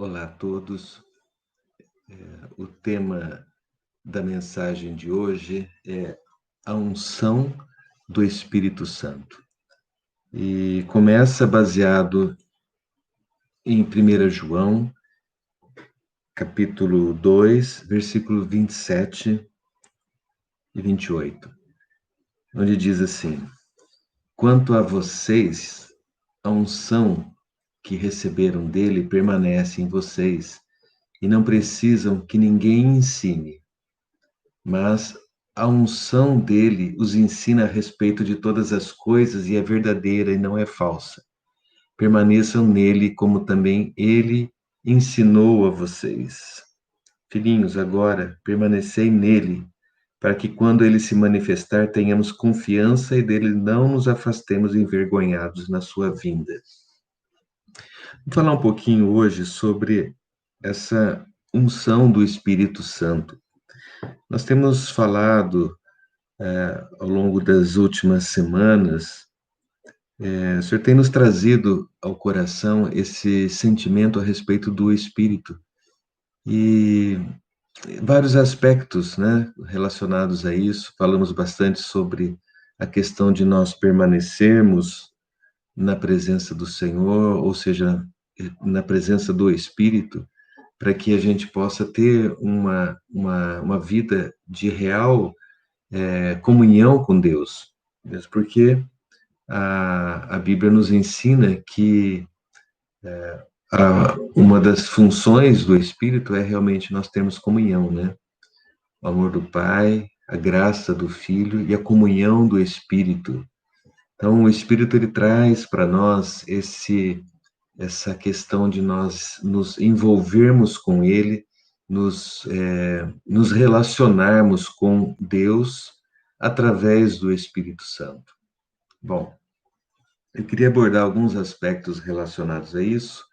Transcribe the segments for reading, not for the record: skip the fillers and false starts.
Olá a todos. O tema da mensagem de hoje é a unção do Espírito Santo. E começa baseado em 1 João, capítulo 2, versículo 27 e 28, onde diz assim: Quanto a vocês, a unção que receberam dele permanece em vocês, e não precisam que ninguém ensine. Mas a unção dele os ensina a respeito de todas as coisas e é verdadeira e não é falsa. Permaneçam nele como também ele ensinou a vocês. Filhinhos, agora permanecei nele, para que quando ele se manifestar tenhamos confiança e dele não nos afastemos envergonhados na sua vinda. Vou falar um pouquinho hoje sobre essa unção do Espírito Santo. Nós temos falado ao longo das últimas semanas, o Senhor tem nos trazido ao coração esse sentimento a respeito do Espírito e vários aspectos, né, relacionados a isso. Falamos bastante sobre a questão de nós permanecermos na presença do Senhor, ou seja, na presença do Espírito, para que a gente possa ter uma vida de real comunhão com Deus, mesmo porque a Bíblia nos ensina que uma das funções do Espírito é realmente nós termos comunhão, né? O amor do Pai, a graça do Filho e a comunhão do Espírito. Então, o Espírito ele traz para nós essa questão de nós nos envolvermos com Ele, nos relacionarmos com Deus através do Espírito Santo. Bom, eu queria abordar alguns aspectos relacionados a isso.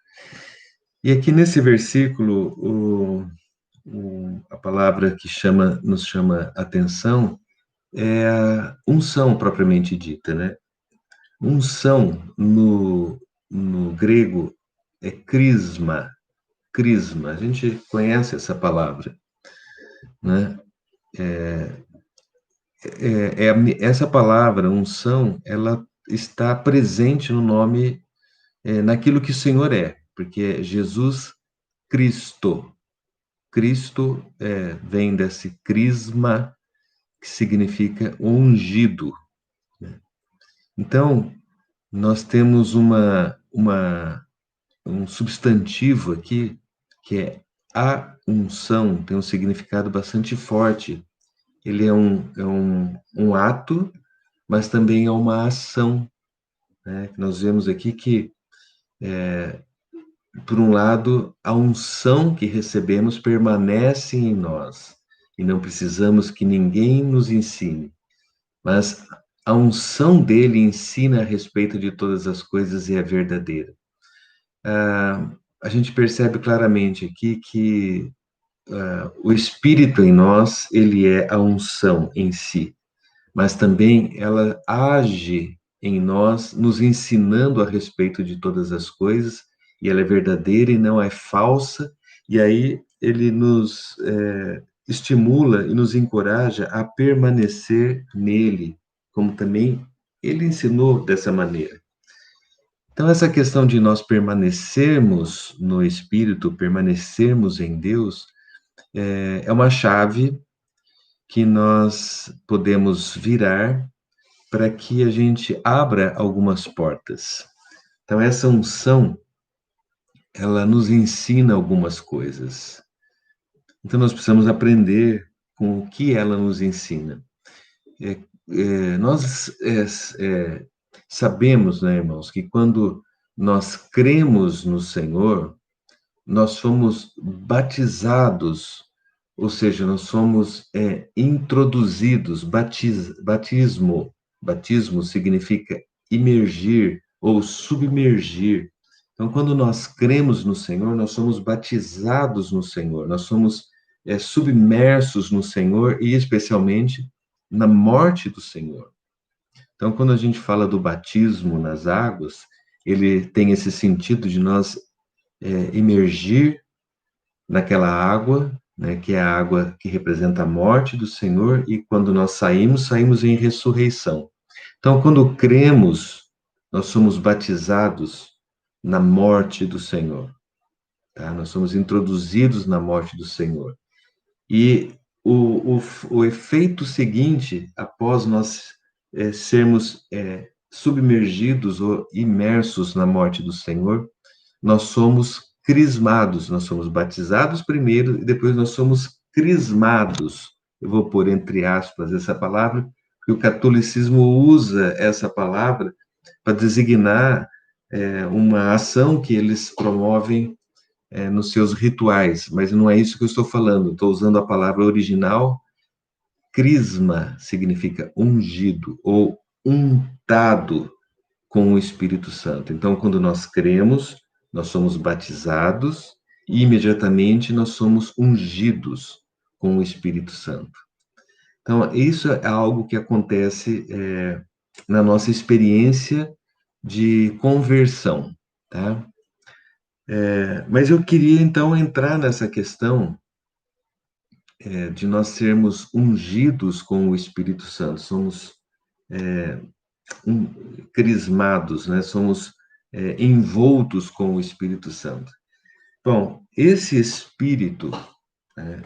E aqui nesse versículo, a palavra que nos chama atenção é a unção propriamente dita, né? Unção no grego é crisma. Crisma, a gente conhece essa palavra, né? Essa palavra, unção, ela está presente no nome, naquilo que o Senhor é, porque é Jesus Cristo. Cristo vem desse crisma, que significa ungido. Né? Então, nós temos um substantivo aqui, que é a unção, tem um significado bastante forte. Ele é um ato, mas também é uma ação. Né? Nós vemos aqui que, por um lado, a unção que recebemos permanece em nós, e não precisamos que ninguém nos ensine, mas a unção dele ensina a respeito de todas as coisas e é verdadeira. A gente percebe claramente aqui que o Espírito em nós, ele é a unção em si, mas também ela age em nós, nos ensinando a respeito de todas as coisas, e ela é verdadeira e não é falsa, e aí ele nos estimula e nos encoraja a permanecer nele, como também ele ensinou dessa maneira. Então, essa questão de nós permanecermos no Espírito, permanecermos em Deus, é uma chave que nós podemos virar para que a gente abra algumas portas. Então, essa unção, ela nos ensina algumas coisas. Então, nós precisamos aprender com o que ela nos ensina. Nós sabemos, né, irmãos, que quando nós cremos no Senhor, nós somos batizados, ou seja, nós somos introduzidos, batismo. Batismo significa imergir ou submergir. Então, quando nós cremos no Senhor, nós somos batizados no Senhor, nós somos submersos no Senhor e especialmente na morte do Senhor. Então, quando a gente fala do batismo nas águas, ele tem esse sentido de nós imergir naquela água, né, que é a água que representa a morte do Senhor, e quando nós saímos, saímos em ressurreição. Então, quando cremos, nós somos batizados na morte do Senhor, tá? Nós somos introduzidos na morte do Senhor. E o efeito seguinte, após nós sermos submergidos ou imersos na morte do Senhor, nós somos crismados, nós somos batizados primeiro e depois nós somos crismados. Eu vou pôr entre aspas essa palavra, porque o catolicismo usa essa palavra para designar uma ação que eles promovem nos seus rituais, mas não é isso que eu estou falando. Estou usando a palavra original. Crisma significa ungido ou untado com o Espírito Santo. Então, quando nós cremos, nós somos batizados e imediatamente nós somos ungidos com o Espírito Santo. Então, isso é algo que acontece na nossa experiência de conversão, tá? Mas eu queria, então, entrar nessa questão de nós sermos ungidos com o Espírito Santo, somos crismados, né? Somos envoltos com o Espírito Santo. Bom, esse Espírito,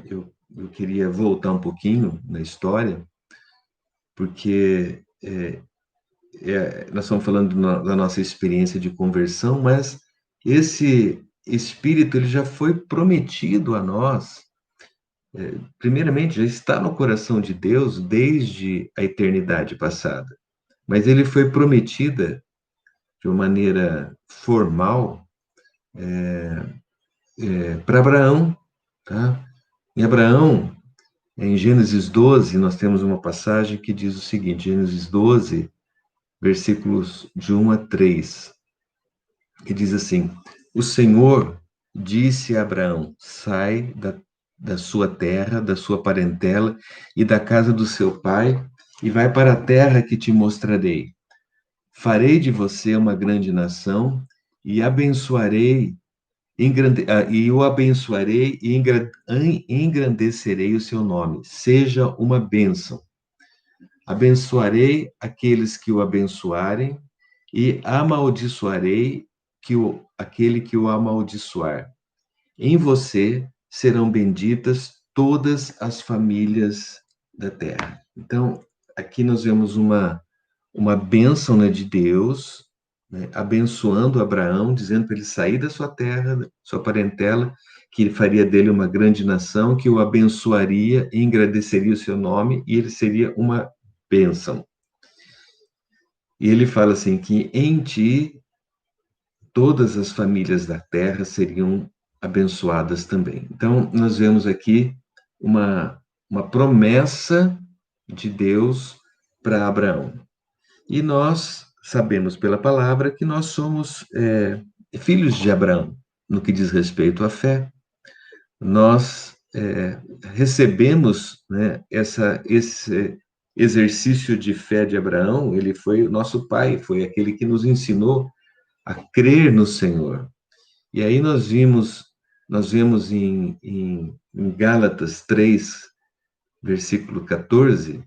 eu queria voltar um pouquinho na história, porque nós estamos falando da nossa experiência de conversão, mas esse Espírito ele já foi prometido a nós. Primeiramente, já está no coração de Deus desde a eternidade passada, mas ele foi prometida de uma maneira formal para Abraão, tá? Em Abraão, em Gênesis 12, nós temos uma passagem que diz o seguinte, Gênesis 12, versículos de 1 a 3, que diz assim, o Senhor disse a Abraão, sai da sua terra, da sua parentela e da casa do seu pai, e vai para a terra que te mostrarei. Farei de você uma grande nação e o abençoarei e engrandecerei o seu nome. Seja uma bênção. Abençoarei aqueles que o abençoarem e amaldiçoarei aquele que o amaldiçoar. Em você serão benditas todas as famílias da terra. Então, aqui nós vemos uma bênção, né, de Deus, né, abençoando Abraão, dizendo para ele sair da sua terra, da sua parentela, que faria dele uma grande nação, que o abençoaria e engrandeceria o seu nome, e ele seria uma bênção. E ele fala assim, que em ti todas as famílias da terra seriam abençoadas também. Então, nós vemos aqui uma promessa de Deus para Abraão. E nós sabemos pela palavra que nós somos filhos de Abraão, no que diz respeito à fé. Nós recebemos, né, esse exercício de fé de Abraão, ele foi o nosso pai, foi aquele que nos ensinou a crer no Senhor. E aí nós vemos em Gálatas 3, versículo 14,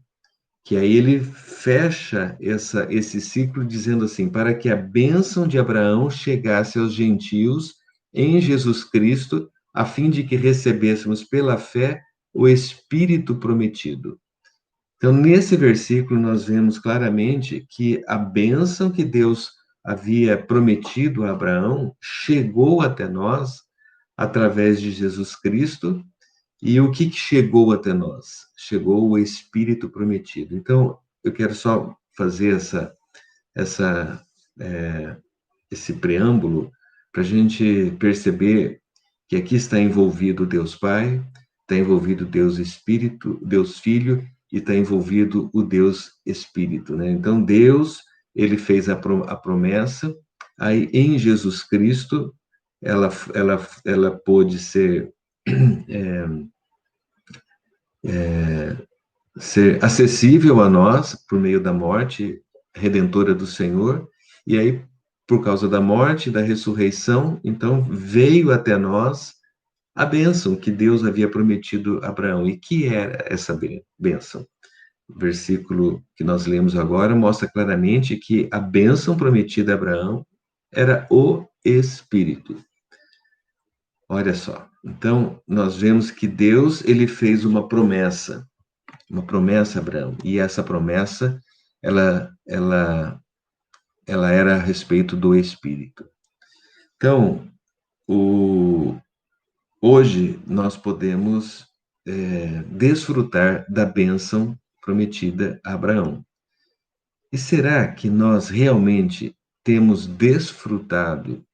que aí ele fecha esse ciclo dizendo assim, para que a bênção de Abraão chegasse aos gentios em Jesus Cristo, a fim de que recebêssemos pela fé o Espírito prometido. Então, nesse versículo, nós vemos claramente que a bênção que Deus havia prometido a Abraão chegou até nós através de Jesus Cristo. E o que chegou até nós? Chegou o Espírito prometido. Então, eu quero só fazer esse preâmbulo para a gente perceber que aqui está envolvido Deus Pai, está envolvido Deus Espírito, Deus Filho, e está envolvido o Deus Espírito, né? Então, Deus, ele fez a promessa, aí em Jesus Cristo, ela pôde ser acessível a nós por meio da morte redentora do Senhor, e aí por causa da morte e da ressurreição, então veio até nós a bênção que Deus havia prometido a Abraão. E que era essa bênção? O versículo que nós lemos agora mostra claramente que a bênção prometida a Abraão era o Espírito. Olha só. Então, nós vemos que Deus, ele fez uma promessa a Abraão. E essa promessa, ela era a respeito do Espírito. Então, hoje nós podemos desfrutar da bênção prometida a Abraão. E será que nós realmente temos desfrutado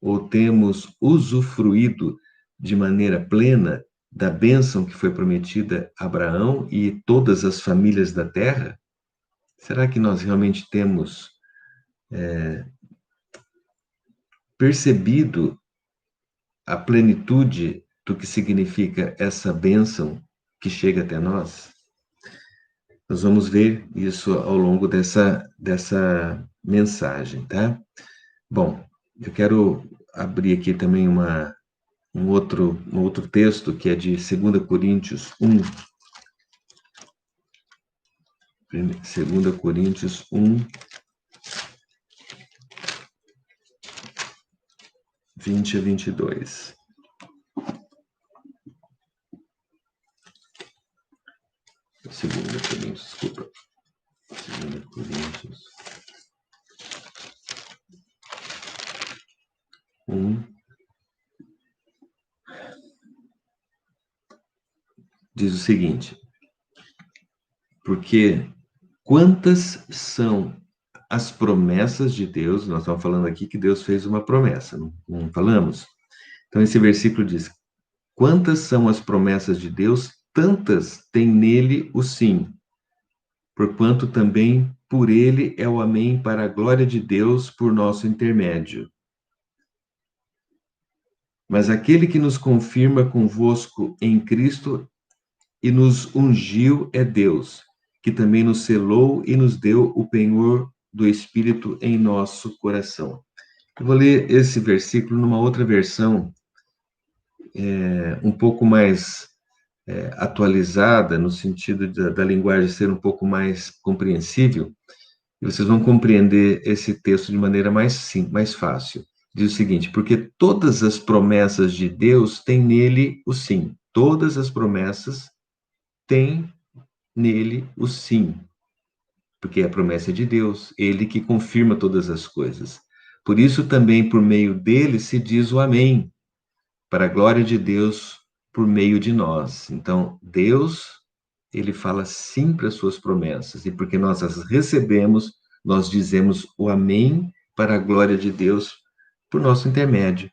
ou temos usufruído de maneira plena da bênção que foi prometida a Abraão e todas as famílias da terra? Será que nós realmente temos percebido a plenitude do que significa essa bênção que chega até nós? Nós vamos ver isso ao longo dessa mensagem, tá? Bom, eu quero abrir aqui também um outro texto, que é de 2 Coríntios 1. 2 Coríntios 1, 20 a 22. Segunda Coríntios, desculpa. 2 Coríntios 1. Diz o seguinte: porque quantas são as promessas de Deus? Nós estamos falando aqui que Deus fez uma promessa, não falamos? Então, esse versículo diz: quantas são as promessas de Deus, tantas tem nele o sim, porquanto também por ele é o amém para a glória de Deus por nosso intermédio. Mas aquele que nos confirma convosco em Cristo e nos ungiu é Deus, que também nos selou e nos deu o penhor do Espírito em nosso coração. Eu vou ler esse versículo numa outra versão, um pouco mais atualizada, no sentido da linguagem ser um pouco mais compreensível, e vocês vão compreender esse texto de maneira mais fácil. Diz o seguinte: porque todas as promessas de Deus têm nele o sim. Todas as promessas têm nele o sim. Porque é a promessa de Deus, ele que confirma todas as coisas. Por isso também, por meio dele, se diz o amém, para a glória de Deus por meio de nós. Então, Deus, ele fala sim para as suas promessas, e porque nós as recebemos, nós dizemos o amém para a glória de Deus por nosso intermédio.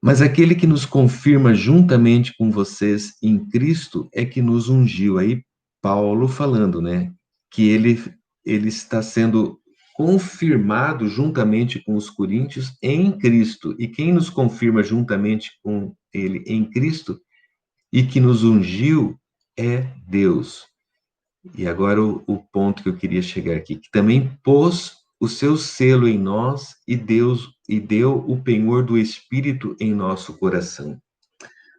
Mas aquele que nos confirma juntamente com vocês em Cristo é que nos ungiu. Aí Paulo falando, né, que ele está sendo confirmado juntamente com os coríntios em Cristo. E quem nos confirma juntamente com ele em Cristo e que nos ungiu é Deus. E agora o ponto que eu queria chegar aqui, que também pôs o seu selo em nós e deu o penhor do Espírito em nosso coração.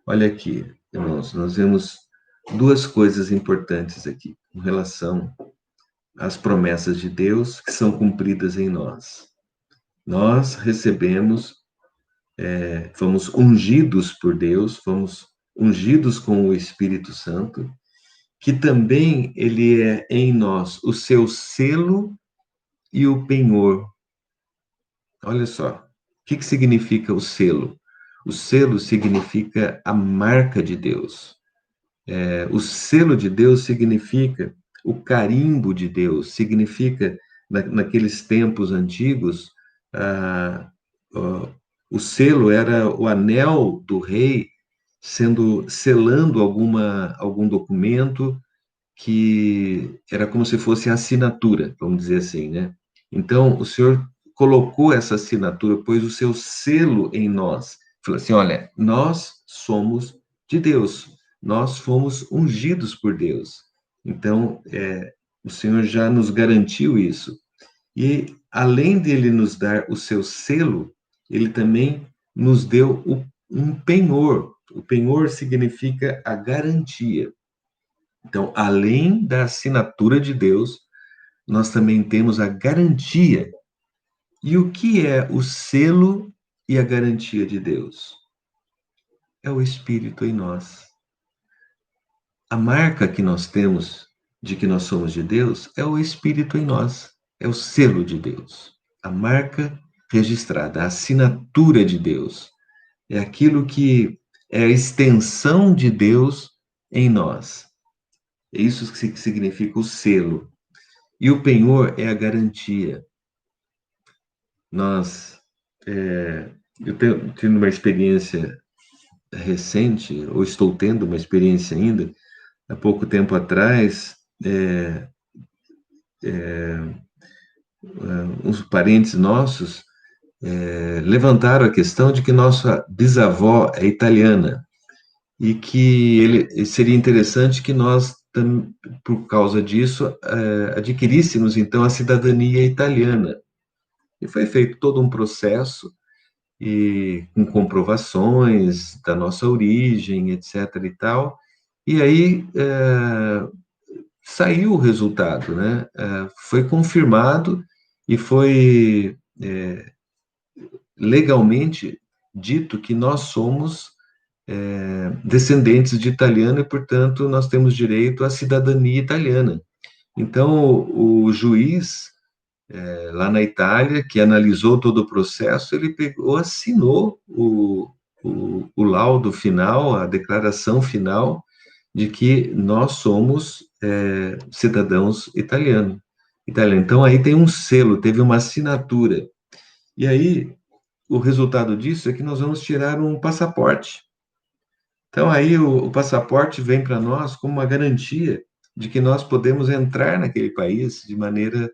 Olha aqui, irmãos, nós vemos duas coisas importantes aqui com relação às promessas de Deus que são cumpridas em nós. Nós recebemos, fomos ungidos por Deus, fomos ungidos com o Espírito Santo, que também ele é em nós o seu selo e o penhor. Olha só, o que significa o selo? O selo significa a marca de Deus. O selo de Deus significa o carimbo de Deus, significa, naqueles tempos antigos, o selo era o anel do rei selando algum documento, que era como se fosse a assinatura, vamos dizer assim, né? Então, o Senhor colocou essa assinatura, pôs o seu selo em nós. Falou assim: olha, nós somos de Deus, nós fomos ungidos por Deus. Então, o Senhor já nos garantiu isso. E além de ele nos dar o seu selo, ele também nos deu um penhor. O penhor significa a garantia. Então, além da assinatura de Deus, nós também temos a garantia. E o que é o selo e a garantia de Deus? É o Espírito em nós. A marca que nós temos de que nós somos de Deus é o Espírito em nós, é o selo de Deus, a marca registrada, a assinatura de Deus, é aquilo que é a extensão de Deus em nós. É isso que significa o selo. E o penhor é a garantia. Nós, eu tenho tido uma experiência recente, ou estou tendo uma experiência ainda, há pouco tempo atrás, uns parentes nossos levantaram a questão de que nossa bisavó é italiana e que seria interessante que nós, por causa disso, adquiríssemos então a cidadania italiana. E foi feito todo um processo e com comprovações da nossa origem, etc. e tal. E aí saiu o resultado, né? Foi confirmado e foi legalmente dito que nós somos descendentes de italiano e, portanto, nós temos direito à cidadania italiana. Então, o juiz lá na Itália, que analisou todo o processo, ele pegou, assinou o laudo final, a declaração final de que nós somos cidadãos italianos. Então, aí tem um selo, teve uma assinatura. E aí, o resultado disso é que nós vamos tirar um passaporte. Então, aí o passaporte vem para nós como uma garantia de que nós podemos entrar naquele país de maneira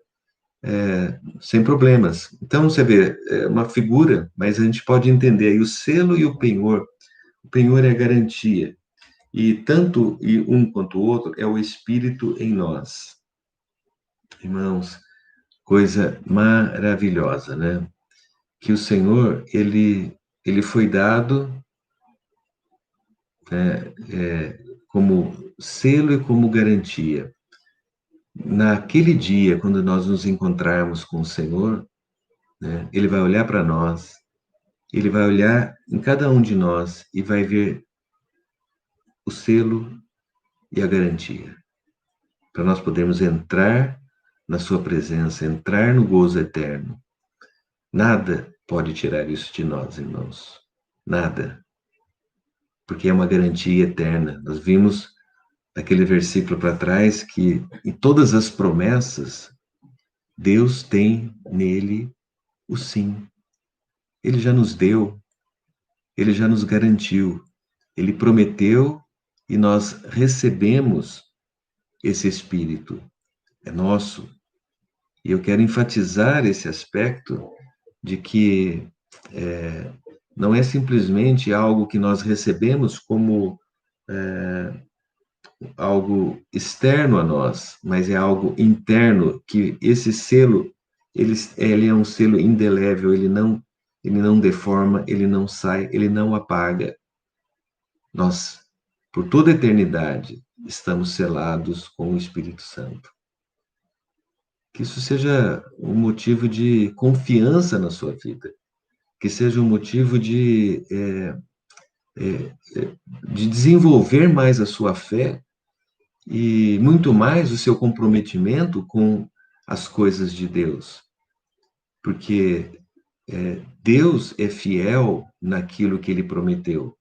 sem problemas. Então, você vê, é uma figura, mas a gente pode entender aí o selo e o penhor. O penhor é a garantia. E tanto um quanto o outro é o Espírito em nós. Irmãos, coisa maravilhosa, né? Que o Senhor, ele foi dado como selo e como garantia. Naquele dia, quando nós nos encontrarmos com o Senhor, né, ele vai olhar para nós, ele vai olhar em cada um de nós e vai ver o selo e a garantia, para nós podermos entrar na sua presença, entrar no gozo eterno. Nada pode tirar isso de nós, irmãos. Nada. Porque é uma garantia eterna. Nós vimos naquele versículo para trás que em todas as promessas, Deus tem nele o sim. Ele já nos deu, ele já nos garantiu, ele prometeu e nós recebemos esse Espírito. É nosso. E eu quero enfatizar esse aspecto de que não é simplesmente algo que nós recebemos como algo externo a nós, mas é algo interno, que esse selo, ele é um selo indelével, ele não deforma, ele não sai, ele não apaga. Nós, por toda a eternidade, estamos selados com o Espírito Santo. Que isso seja um motivo de confiança na sua vida, que seja um motivo de desenvolver mais a sua fé e muito mais o seu comprometimento com as coisas de Deus. Porque Deus é fiel naquilo que ele prometeu.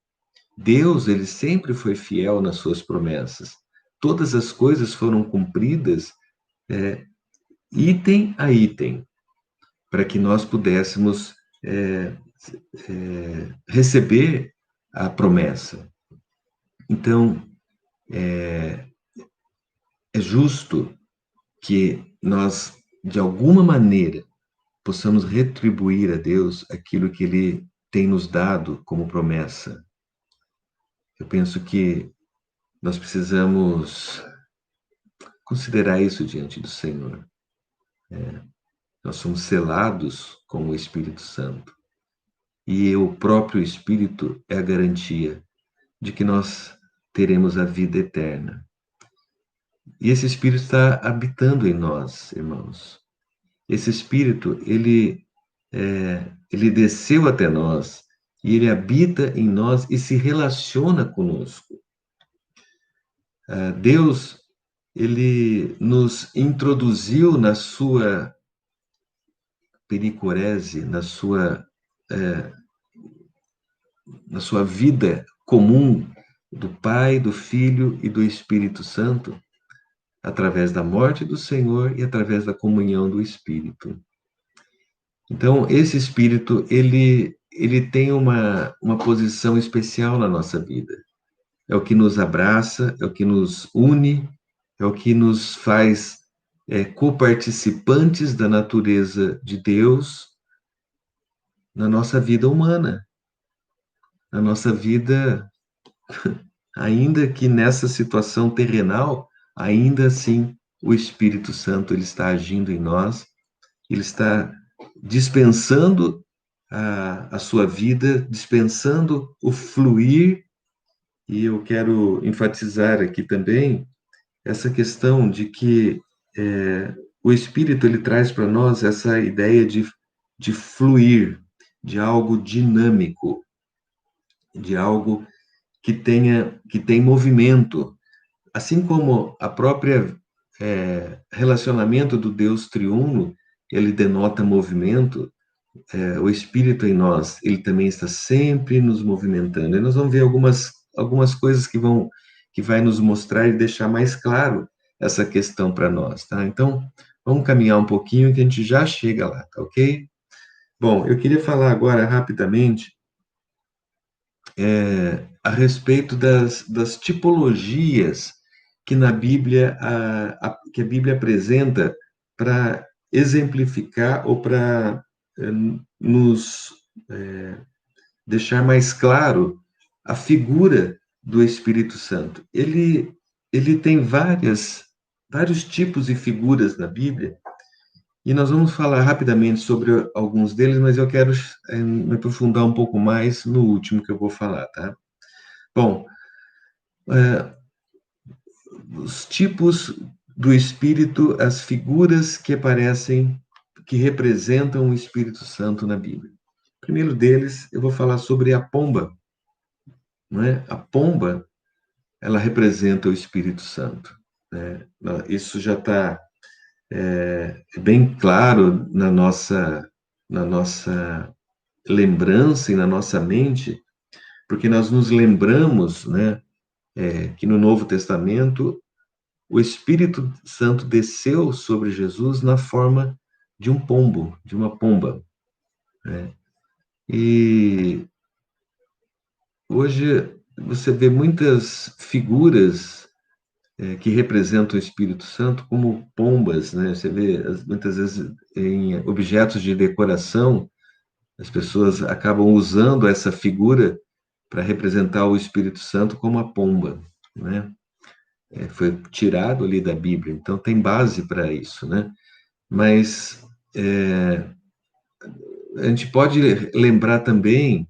Deus, ele sempre foi fiel nas suas promessas. Todas as coisas foram cumpridas item a item, para que nós pudéssemos receber a promessa. Então, é justo que nós, de alguma maneira, possamos retribuir a Deus aquilo que Ele tem nos dado como promessa. Eu penso que nós precisamos considerar isso diante do Senhor. Nós somos selados com o Espírito Santo. E o próprio Espírito é a garantia de que nós teremos a vida eterna. E esse Espírito está habitando em nós, irmãos. Esse Espírito, ele desceu até nós, e ele habita em nós e se relaciona conosco. Deus, ele nos introduziu na sua pericorese, na sua vida comum do Pai, do Filho e do Espírito Santo, através da morte do Senhor e através da comunhão do Espírito. Então, esse Espírito, ele tem uma posição especial na nossa vida. É o que nos abraça, é o que nos une, é o que nos faz coparticipantes da natureza de Deus na nossa vida humana, na nossa vida, ainda que nessa situação terrenal, ainda assim o Espírito Santo ele está agindo em nós, ele está dispensando a sua vida, dispensando o fluir, e eu quero enfatizar aqui também essa questão de que o Espírito ele traz para nós essa ideia de fluir, de algo dinâmico, de algo que tem movimento, assim como a própria relacionamento do Deus triuno, ele denota movimento. O Espírito em nós, ele também está sempre nos movimentando. E nós vamos ver algumas coisas que vai nos mostrar e deixar mais claro essa questão para nós, tá? Então, vamos caminhar um pouquinho que a gente já chega lá, tá ok? Bom, eu queria falar agora rapidamente a respeito das tipologias que na Bíblia, que a Bíblia apresenta para exemplificar ou para nos deixar mais claro a figura do Espírito Santo. Ele tem vários tipos e figuras na Bíblia, e nós vamos falar rapidamente sobre alguns deles, mas eu quero me aprofundar um pouco mais no último que eu vou falar, tá? Bom, os tipos do Espírito, as figuras que aparecem, que representam o Espírito Santo na Bíblia. O primeiro deles, eu vou falar sobre a pomba, não é? A pomba, ela representa o Espírito Santo, né? Isso já está bem claro na nossa lembrança e na nossa mente, porque nós nos lembramos, né, que no Novo Testamento o Espírito Santo desceu sobre Jesus na forma de um pombo, de uma pomba, né? E hoje você vê muitas figuras que representam o Espírito Santo como pombas, né? Você vê muitas vezes em objetos de decoração, as pessoas acabam usando essa figura para representar o Espírito Santo como a pomba, né? Foi tirado ali da Bíblia, então tem base para isso, né? Mas a gente pode lembrar também,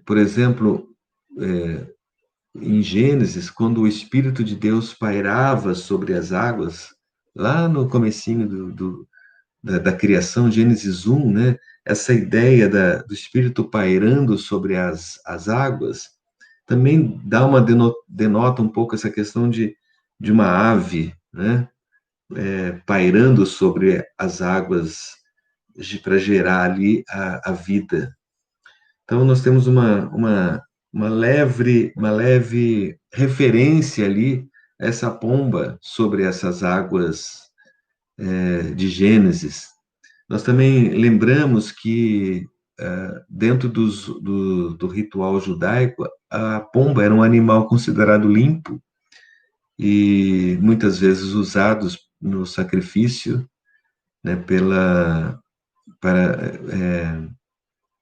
por exemplo, em Gênesis, quando o Espírito de Deus pairava sobre as águas, lá no comecinho da criação, Gênesis 1, né? Essa ideia do Espírito pairando sobre as águas, também denota um pouco essa questão de uma ave, né? Pairando sobre as águas para gerar ali a vida. Então, nós temos uma leve referência ali a essa pomba sobre essas águas de Gênesis. Nós também lembramos que, dentro do ritual judaico, a pomba era um animal considerado limpo e muitas vezes usados no sacrifício, né,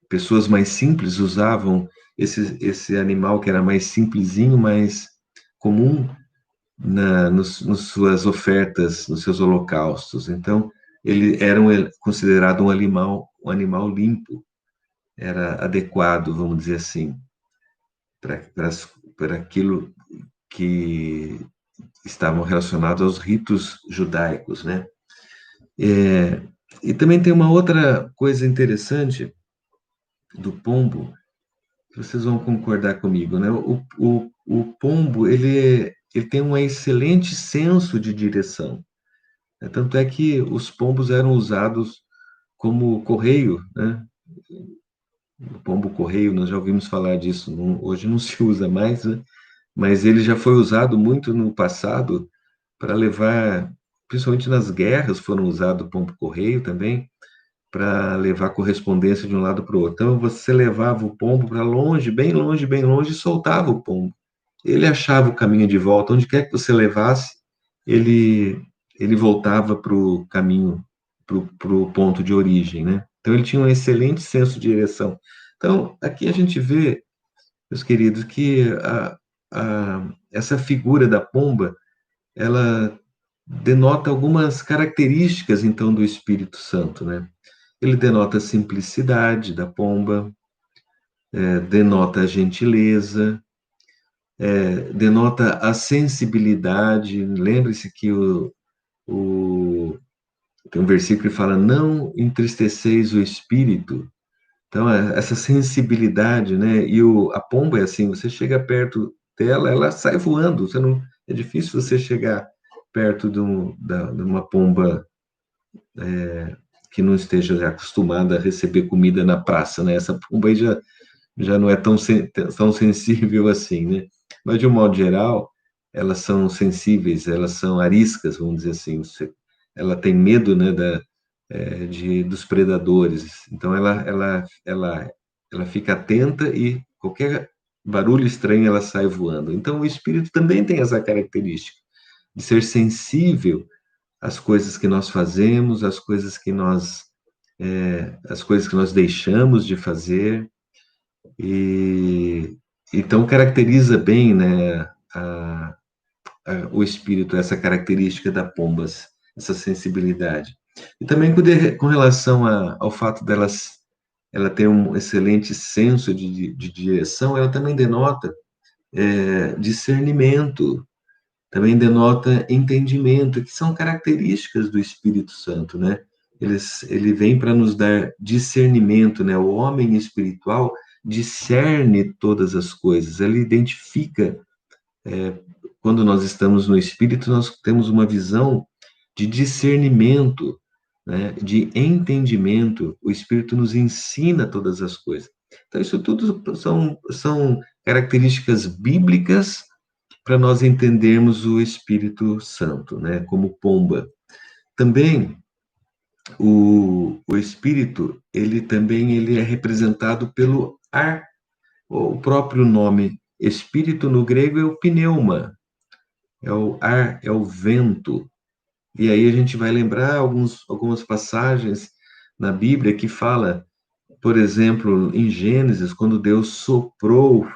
pessoas mais simples usavam esse animal que era mais simplesinho, mais comum nas suas ofertas, nos seus holocaustos. Então, ele era considerado um animal limpo, era adequado, vamos dizer assim, para aquilo que estavam relacionados aos ritos judaicos, né? É, e também tem uma outra coisa interessante do pombo, que vocês vão concordar comigo, né? O pombo, ele tem um excelente senso de direção, né? Tanto é que os pombos eram usados como correio, né? O pombo correio, nós já ouvimos falar disso, hoje não se usa mais, né? Mas ele já foi usado muito no passado para levar, principalmente nas guerras, foram usados o pombo correio também, para levar correspondência de um lado para o outro. Então, você levava o pombo para longe, bem longe, e soltava o pombo. Ele achava o caminho de volta, onde quer que você levasse, ele, ele voltava para o caminho, para o ponto de origem, né? Então, ele tinha um excelente senso de direção. Então, aqui a gente vê, meus queridos, que essa figura da pomba, ela denota algumas características, então, do Espírito Santo, né? Ele denota a simplicidade da pomba, denota a gentileza, denota a sensibilidade. Lembre-se que tem um versículo que fala: não entristeçeis o espírito. Então, essa sensibilidade, né? E a pomba é assim: você chega perto dela, ela sai voando. Você não, é difícil você chegar perto de uma pomba que não esteja acostumada a receber comida na praça, né? Essa pomba aí já não é tão sensível assim, né? Mas, de um modo geral, elas são sensíveis, elas são ariscas, vamos dizer assim. Ela tem medo, né, dos predadores. Então, ela fica atenta e qualquer barulho estranho ela sai voando. Então, o espírito também tem essa característica de ser sensível às coisas que nós fazemos, as coisas que nós deixamos de fazer, e então caracteriza bem, né, o espírito, essa característica da pombas, essa sensibilidade. E também com relação ao fato ela ter um excelente senso de direção, ela também denota discernimento, também denota entendimento, que são características do Espírito Santo, né? Ele vem para nos dar discernimento, né? O homem espiritual discerne todas as coisas, ele identifica, quando nós estamos no Espírito, nós temos uma visão de discernimento, né? De entendimento, o Espírito nos ensina todas as coisas. Então, isso tudo são características bíblicas para nós entendermos o Espírito Santo, né, como pomba. Também o Espírito, ele é representado pelo ar. O próprio nome Espírito no grego é o pneuma, é o ar, é o vento. E aí a gente vai lembrar algumas passagens na Bíblia que fala, por exemplo, em Gênesis, quando Deus soprou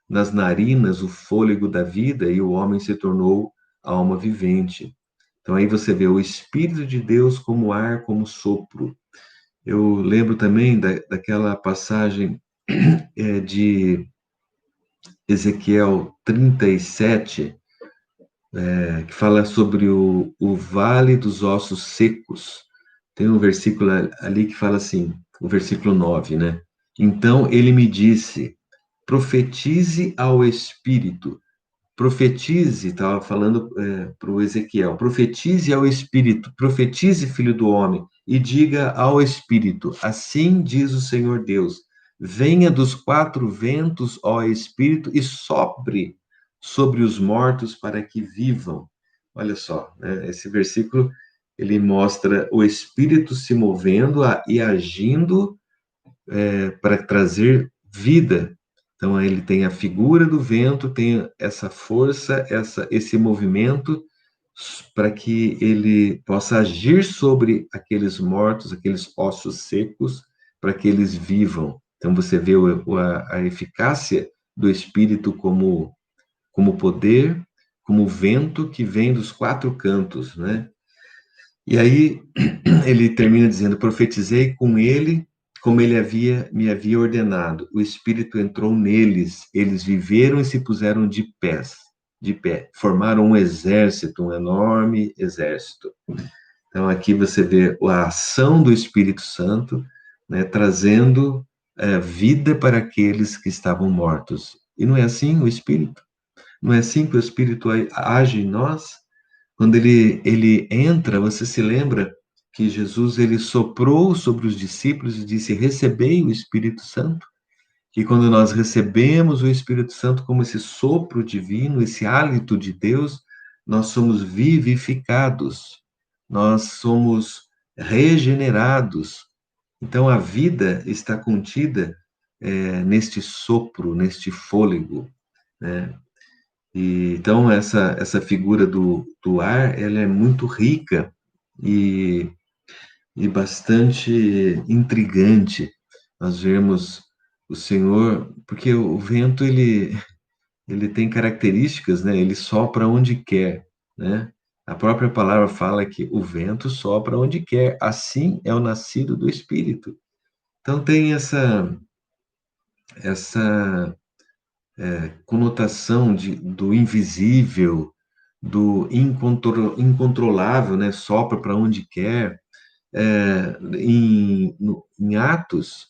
nas narinas o fôlego da vida e o homem se tornou alma vivente. Então aí você vê o Espírito de Deus como ar, como sopro. Eu lembro também daquela passagem de Ezequiel 37, que fala sobre o vale dos ossos secos. Tem um versículo ali que fala assim, o versículo 9, né? Então ele me disse: profetize ao Espírito. Profetize, estava falando para o Ezequiel, profetize ao Espírito, profetize, filho do homem, e diga ao Espírito: assim diz o Senhor Deus, venha dos quatro ventos, ó Espírito, e sopre sobre os mortos para que vivam. Olha só, né? Esse versículo, ele mostra o Espírito se movendo e agindo para trazer vida. Então, ele tem a figura do vento, tem essa força, esse movimento, para que ele possa agir sobre aqueles mortos, aqueles ossos secos, para que eles vivam. Então, você vê a eficácia do Espírito como poder, como vento que vem dos quatro cantos, né? E aí ele termina dizendo: profetizei com ele, como ele me havia ordenado. O Espírito entrou neles, eles viveram e se puseram de pé, formaram um exército, um enorme exército. Então aqui você vê a ação do Espírito Santo, né, trazendo vida para aqueles que estavam mortos. E não é assim o Espírito? Não é assim que o Espírito age em nós? Quando ele entra, você se lembra que Jesus ele soprou sobre os discípulos e disse: recebei o Espírito Santo? Que quando nós recebemos o Espírito Santo como esse sopro divino, esse hálito de Deus, nós somos vivificados, nós somos regenerados. Então a vida está contida neste sopro, neste fôlego, né? E, então, essa figura do ar, ela é muito rica e, e bastante intrigante. Nós vemos o Senhor, porque o vento, ele tem características, né? Ele sopra onde quer, né? A própria palavra fala que o vento sopra onde quer, assim é o nascido do Espírito. Então, tem essa conotação do invisível, do incontrolável, né? Sopra para onde quer. Em Atos,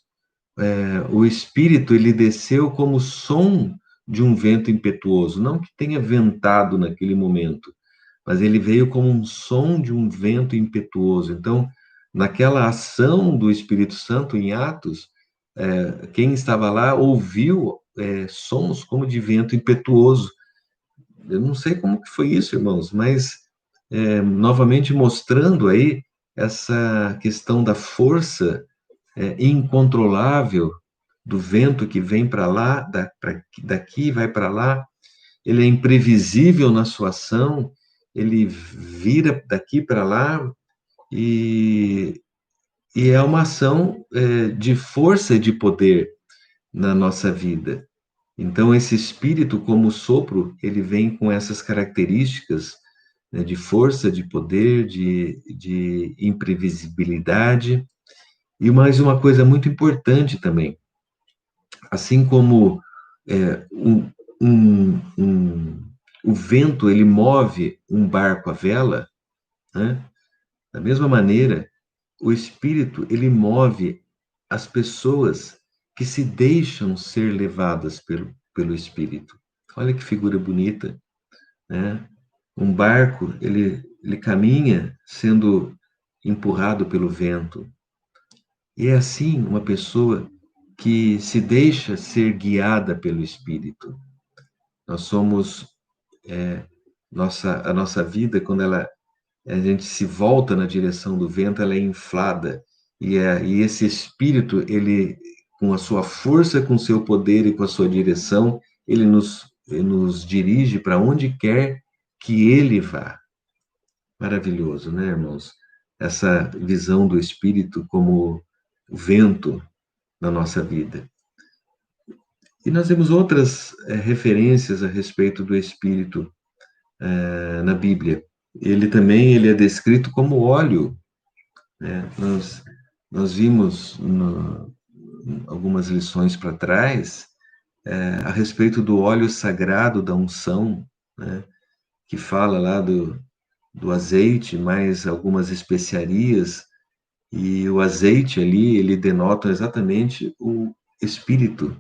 o Espírito ele desceu como som de um vento impetuoso, não que tenha ventado naquele momento, mas ele veio como um som de um vento impetuoso. Então, naquela ação do Espírito Santo em Atos, quem estava lá ouviu sons como de vento impetuoso. Eu não sei como que foi isso, irmãos, mas novamente mostrando aí essa questão da força incontrolável do vento que vem para lá, daqui vai para lá, ele é imprevisível na sua ação, ele vira daqui para lá e, e é uma ação de força e de poder na nossa vida. Então, esse espírito, como sopro, ele vem com essas características, né, de força, de poder, de imprevisibilidade. E mais uma coisa muito importante também, assim como é, um, um, o vento ele move um barco à vela, né? Da mesma maneira, o espírito ele move as pessoas que se deixam ser levadas pelo espírito. Olha que figura bonita, né? Um barco, ele caminha sendo empurrado pelo vento. E é assim uma pessoa que se deixa ser guiada pelo Espírito. Nós somos, a nossa vida, quando a gente se volta na direção do vento, ela é inflada. E esse Espírito, ele, com a sua força, com o seu poder e com a sua direção, ele nos dirige para onde quer que ele vá. Maravilhoso, né, irmãos? Essa visão do Espírito como o vento na nossa vida. E nós temos outras referências a respeito do Espírito na Bíblia. Ele é descrito como óleo, né? Nós vimos algumas lições para trás a respeito do óleo sagrado da unção, né? Que fala lá do azeite, mais algumas especiarias, e o azeite ali, ele denota exatamente o Espírito,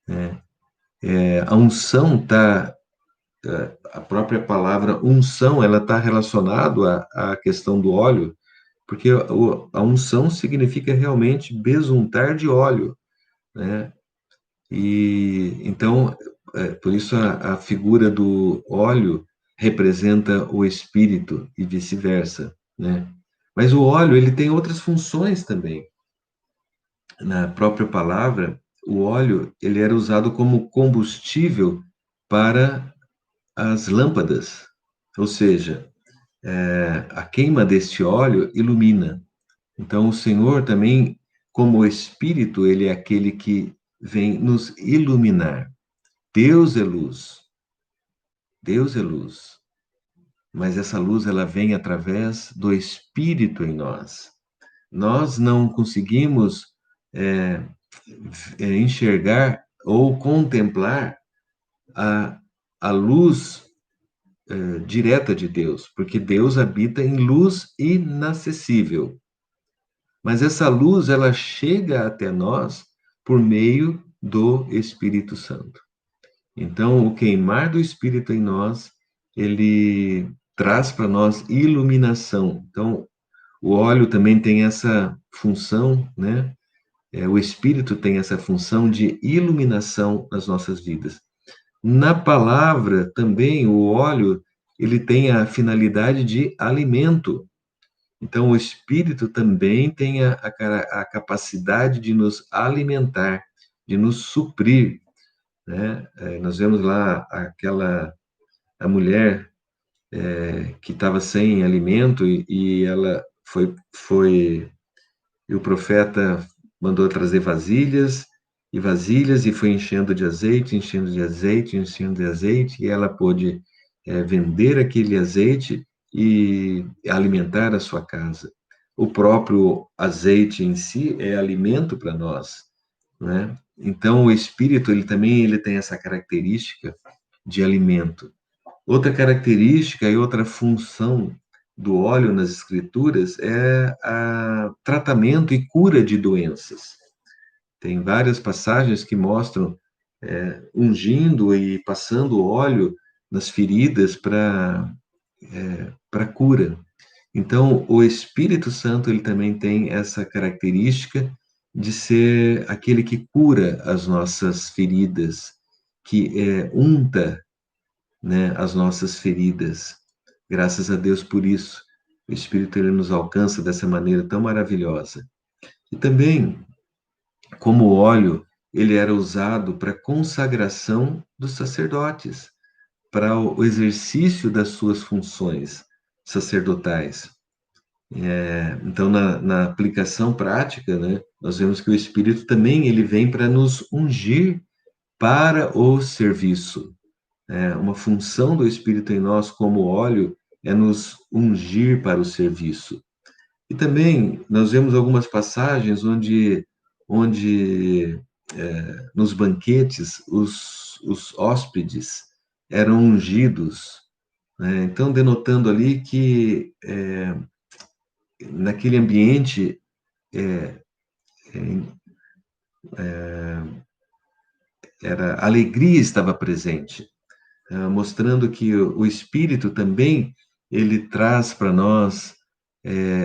né? A unção está, a própria palavra unção, ela está relacionado à questão do óleo, porque a unção significa realmente besuntar de óleo, né? E então, por isso a figura do óleo representa o espírito e vice-versa, né? Mas o óleo, ele tem outras funções também. Na própria palavra, o óleo, ele era usado como combustível para as lâmpadas, ou seja, a queima deste óleo ilumina. Então, o Senhor também, como Espírito, ele é aquele que vem nos iluminar. Deus é luz. Deus é luz. mas essa luz ela vem através do Espírito em nós. Nós não conseguimos é, enxergar ou contemplar a, a luz direta de Deus, porque Deus habita em luz inacessível. Mas essa luz, ela chega até nós por meio do Espírito Santo. Então, o queimar do Espírito em nós, ele traz para nós iluminação. Então, o óleo também tem essa função, né? O Espírito tem essa função de iluminação nas nossas vidas. Na palavra, também, o óleo, ele tem a finalidade de alimento. Então, o Espírito também tem a capacidade de nos alimentar, de nos suprir, né? Nós vemos lá a mulher que estava sem alimento e ela e o profeta mandou trazer vasilhas e foi enchendo de azeite, enchendo de azeite, enchendo de azeite, e ela pôde vender aquele azeite e alimentar a sua casa. O próprio azeite em si é alimento para nós, né? Então o espírito ele tem essa característica de alimento. Outra característica e outra função do óleo nas escrituras é a tratamento e cura de doenças. Tem várias passagens que mostram ungindo e passando óleo nas feridas para cura. Então, o Espírito Santo ele também tem essa característica de ser aquele que cura as nossas feridas, que unta, né, as nossas feridas. Graças a Deus por isso. O Espírito ele nos alcança dessa maneira tão maravilhosa. E também, como o óleo, ele era usado para consagração dos sacerdotes, para o exercício das suas funções sacerdotais. Então, na aplicação prática, né, nós vemos que o Espírito também ele vem para nos ungir para o serviço. Uma função do Espírito em nós, como óleo, é nos ungir para o serviço. E também nós vemos algumas passagens onde nos banquetes os hóspedes eram ungidos, né? Então denotando ali que naquele ambiente era alegria estava presente, mostrando que o Espírito também ele traz para nós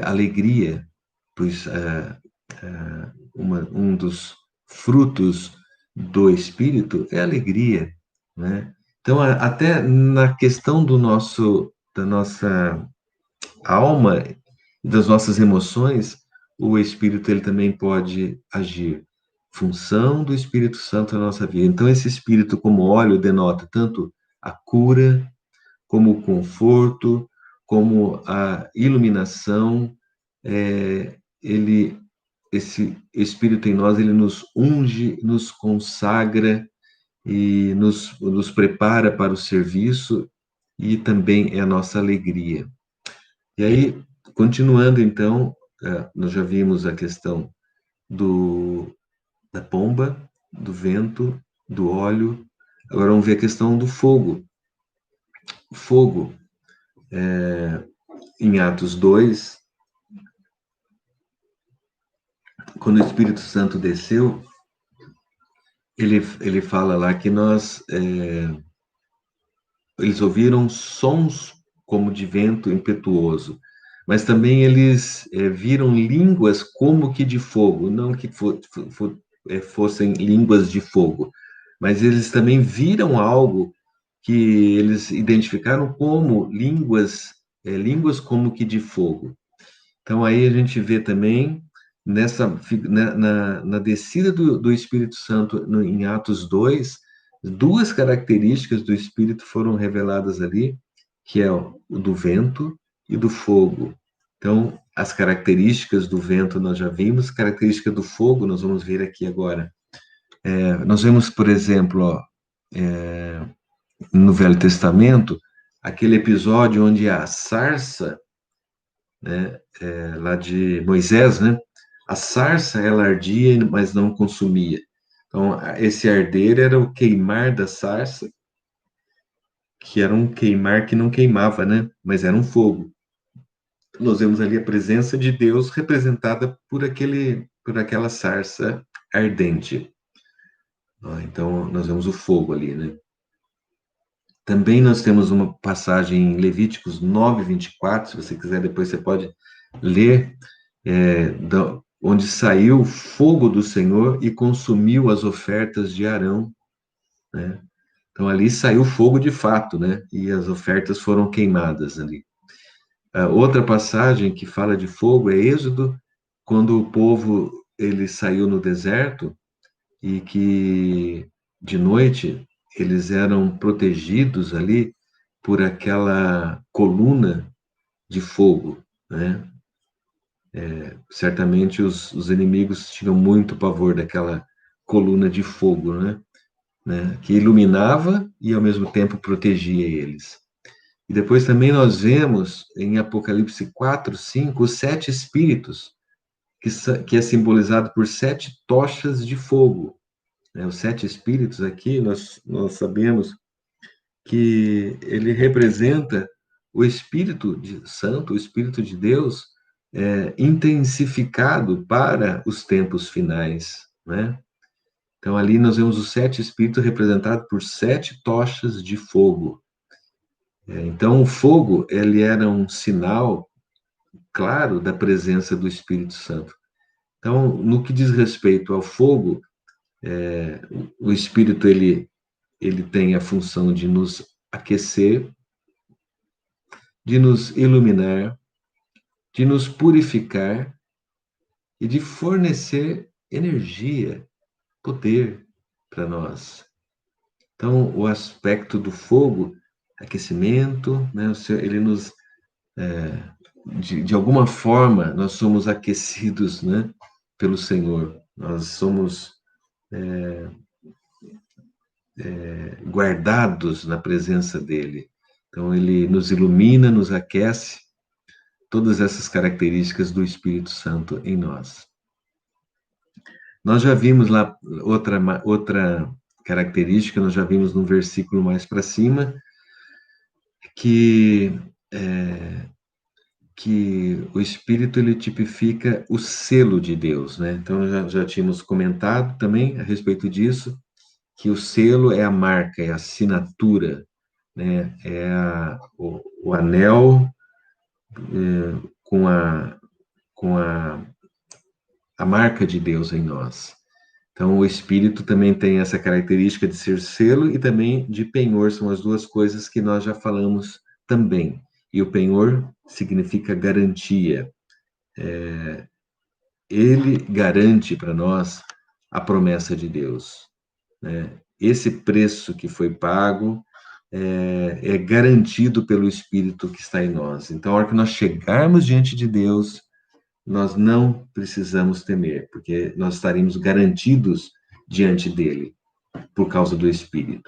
alegria, pois um dos frutos do Espírito é alegria, né? Então, até na questão da nossa alma, das nossas emoções, o Espírito ele também pode agir. Função do Espírito Santo na nossa vida. Então, esse Espírito, como óleo, denota tanto a cura, como o conforto, como a iluminação. Esse Espírito em nós, ele nos unge, nos consagra e nos prepara para o serviço e também é a nossa alegria. E aí, continuando então, nós já vimos a questão da pomba, do vento, do óleo. Agora vamos ver a questão do fogo. O fogo, em Atos 2, quando o Espírito Santo desceu, ele fala lá que eles ouviram sons como de vento impetuoso, mas também eles viram línguas como que de fogo, não que fossem línguas de fogo, mas eles também viram algo que eles identificaram como línguas como que de fogo. Então aí a gente vê também na descida do Espírito Santo em Atos 2, duas características do Espírito foram reveladas ali, que é o do vento e do fogo. Então, as características do vento nós já vimos, característica do fogo nós vamos ver aqui agora. Nós vemos, por exemplo, no Velho Testamento, aquele episódio onde a sarça, né, lá de Moisés, né, a sarça, ela ardia, mas não consumia. Então, esse arder era o queimar da sarça, que era um queimar que não queimava, né, mas era um fogo. Nós vemos ali a presença de Deus representada por aquela sarça ardente. Então, nós vemos o fogo ali, né? Também nós temos uma passagem em Levíticos 9:24, se você quiser, depois você pode ler, onde saiu o fogo do Senhor e consumiu as ofertas de Arão, né? Então, ali saiu fogo de fato, né? E as ofertas foram queimadas ali. A outra passagem que fala de fogo é Êxodo, quando o povo ele saiu no deserto e que de noite eles eram protegidos ali por aquela coluna de fogo, né? Certamente os inimigos tinham muito pavor daquela coluna de fogo, né? Que iluminava e ao mesmo tempo protegia eles. E depois também nós vemos em Apocalipse 4:5 os 7 espíritos, que é simbolizado por 7 tochas de fogo, né? Os 7 espíritos aqui, nós sabemos que ele representa o Espírito Santo, o Espírito de Deus, intensificado para os tempos finais, né? Então, ali nós vemos os 7 espíritos representados por 7 tochas de fogo. Então, o fogo, ele era um sinal claro da presença do Espírito Santo. Então, no que diz respeito ao fogo, o Espírito, ele tem a função de nos aquecer, de nos iluminar, de nos purificar e de fornecer energia, poder para nós. Então, o aspecto do fogo, aquecimento, né, ele nos, de alguma forma, nós somos aquecidos, né, pelo Senhor. Nós somos guardados na presença dele. Então, ele nos ilumina, nos aquece, todas essas características do Espírito Santo em nós. Nós já vimos lá outra característica, nós já vimos no versículo mais para cima, que que o Espírito ele tipifica o selo de Deus, né? Então já tínhamos comentado também a respeito disso, que o selo é a marca, é a assinatura, né? O anel com a marca de Deus em nós. Então, o Espírito também tem essa característica de ser selo e também de penhor, são as duas coisas que nós já falamos também. E o penhor significa garantia. Ele garante para nós a promessa de Deus, né? Esse preço que foi pago é garantido pelo Espírito que está em nós. Então, a hora que nós chegarmos diante de Deus, nós não precisamos temer, porque nós estaremos garantidos diante dele, por causa do Espírito.